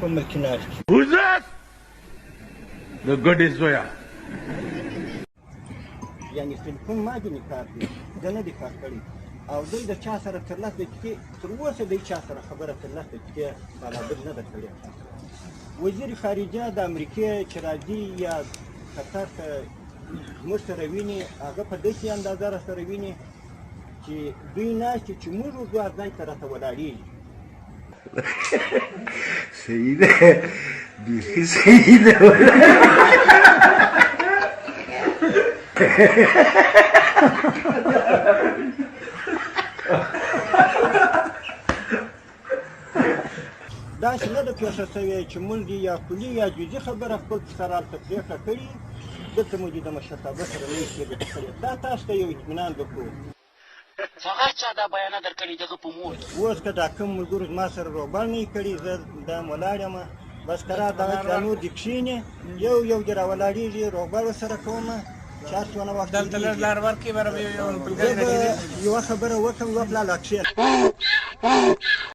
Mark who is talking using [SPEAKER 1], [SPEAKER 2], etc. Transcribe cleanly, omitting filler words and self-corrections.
[SPEAKER 1] Who's that? The good is Zoya.
[SPEAKER 2] یعنی ټلیفون ما دې نکار دی ده نه دي کار کړی او دوی د چا سره تر لس دقیقې تر اوسه دوی چا سره خبره تر لس دقیقې برابر نه ده کړې وزیر خارجه د امریکې چې راځي یا قطر ته زموږ سره ویني هغه په داسې اندازه را سره ویني چې دوی ناست چې موږ وځو هر ځای ته راته ولاړېږي
[SPEAKER 1] صحیح ده بیخي صحیح ده
[SPEAKER 2] داسې نه ده پېښه شوې چې موږ یا کلي یا جزي خبره خپل سره هلته پرېکړه کړې دلته موږ د مشرتابه سره نه شي کړې دا تاسو ته یو اطمینان وکړو
[SPEAKER 3] هغه چا دا بیانه درکړې دغه په مور
[SPEAKER 2] اوس که دا کوم ملګرو زما سره روغبړ نه یې کړي زه دا ولاړ یم بس که دغه چې نور دې کښېني یو دې راولاړېږي روغبړ ورسره کومه چې هر څونه وخت یوه خبره وکړم یوه پلا لا کښېنه